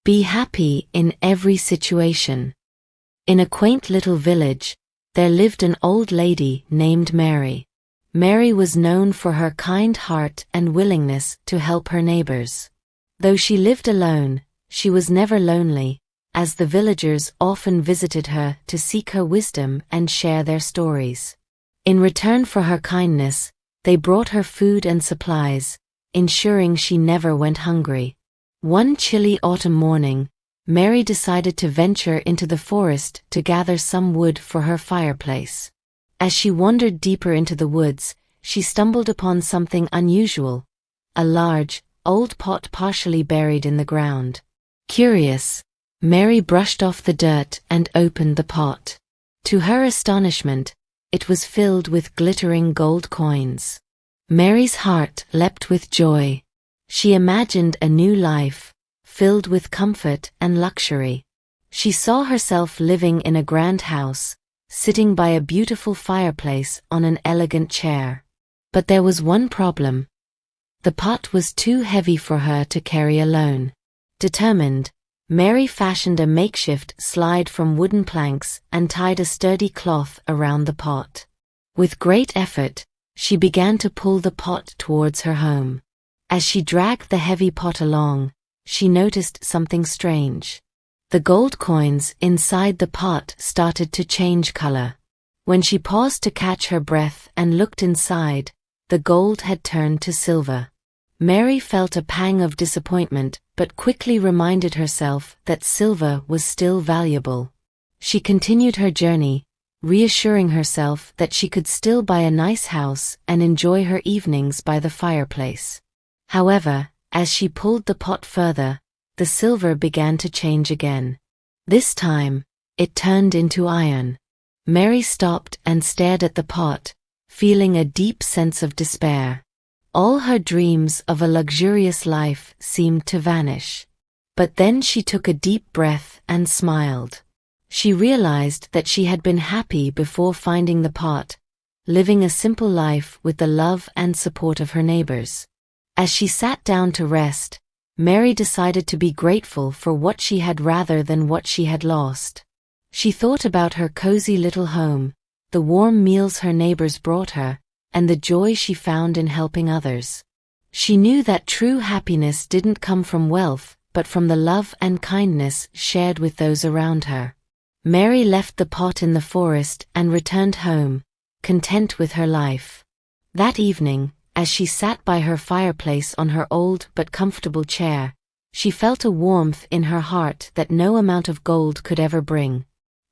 Be happy in every situation. In a quaint little village, there lived an old lady named Mary. Mary was known for her kind heart and willingness to help her neighbors. Though she lived alone, she was never lonely, as the villagers often visited her to seek her wisdom and share their stories. In return for her kindness, they brought her food and supplies, ensuring she never went hungry. One chilly autumn morning, Mary decided to venture into the forest to gather some wood for her fireplace. As she wandered deeper into the woods, she stumbled upon something unusual: a large, old pot partially buried in the ground. Curious, Mary brushed off the dirt and opened the pot. To her astonishment, it was filled with glittering gold coins. Mary's heart leapt with joy. She imagined a new life, filled with comfort and luxury. She saw herself living in a grand house, sitting by a beautiful fireplace on an elegant chair. But there was one problem. The pot was too heavy for her to carry alone. Determined, Mary fashioned a makeshift slide from wooden planks and tied a sturdy cloth around the pot. With great effort, she began to pull the pot towards her home. As she dragged the heavy pot along, she noticed something strange. The gold coins inside the pot started to change color. When she paused to catch her breath and looked inside, the gold had turned to silver. Mary felt a pang of disappointment, but quickly reminded herself that silver was still valuable. She continued her journey, reassuring herself that she could still buy a nice house and enjoy her evenings by the fireplace. However, as she pulled the pot further, the silver began to change again. This time, it turned into iron. Mary stopped and stared at the pot, feeling a deep sense of despair. All her dreams of a luxurious life seemed to vanish. But then she took a deep breath and smiled. She realized that she had been happy before finding the pot, living a simple life with the love and support of her neighbors. As she sat down to rest, Mary decided to be grateful for what she had rather than what she had lost. She thought about her cozy little home, the warm meals her neighbors brought her, and the joy she found in helping others. She knew that true happiness didn't come from wealth, but from the love and kindness shared with those around her. Mary left the pot in the forest and returned home, content with her life. That evening, as she sat by her fireplace on her old but comfortable chair, she felt a warmth in her heart that no amount of gold could ever bring.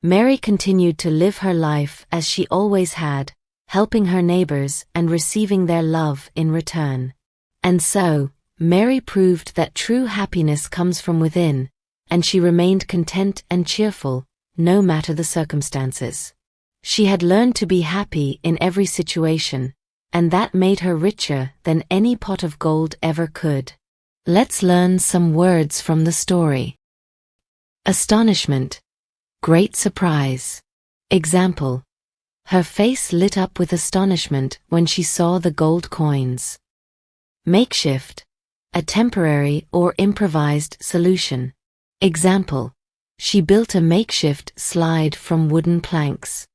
Mary continued to live her life as she always had, helping her neighbors and receiving their love in return. And so, Mary proved that true happiness comes from within, and she remained content and cheerful, no matter the circumstances. She had learned to be happy in every situation, and that made her richer than any pot of gold ever could. Let's learn some words from the story. Astonishment. Great surprise. Example: her face lit up with astonishment when she saw the gold coins. Makeshift. A temporary or improvised solution. Example: she built a makeshift slide from wooden planks.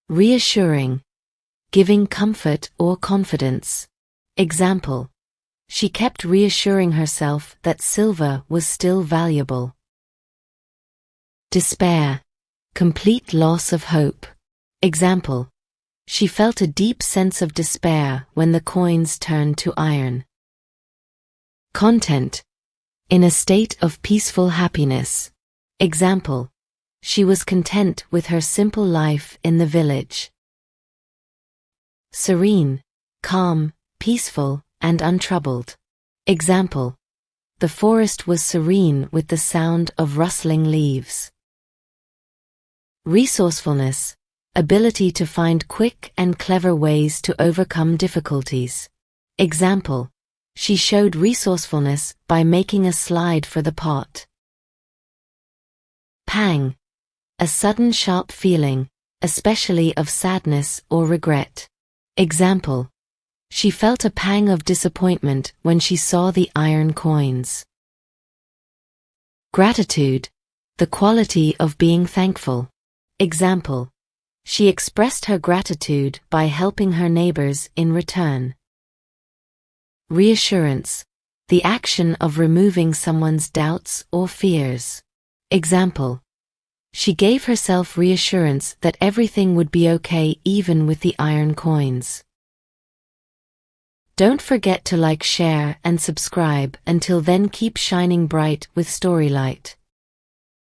Reassuring. Giving comfort or confidence. Example: she kept reassuring herself that silver was still valuable. Despair. Complete loss of hope. Example: she felt a deep sense of despair when the coins turned to iron. Content. In a state of peaceful happiness. Example: she was content with her simple life in the village. Serene. Calm, peaceful, and untroubled. Example: the forest was serene with the sound of rustling leaves. Resourcefulness. Ability to find quick and clever ways to overcome difficulties. Example: she showed resourcefulness by making a slide for the pot. Pang. A sudden sharp feeling, especially of sadness or regret. Example: she felt a pang of disappointment when she saw the iron coins. Gratitude, the quality of being thankful. Example: she expressed her gratitude by helping her neighbors in return. Reassurance, the action of removing someone's doubts or fears. Example: she gave herself reassurance that everything would be okay even with the iron coins. Don't forget to like, share, and subscribe. Until then, keep shining bright with Storylight.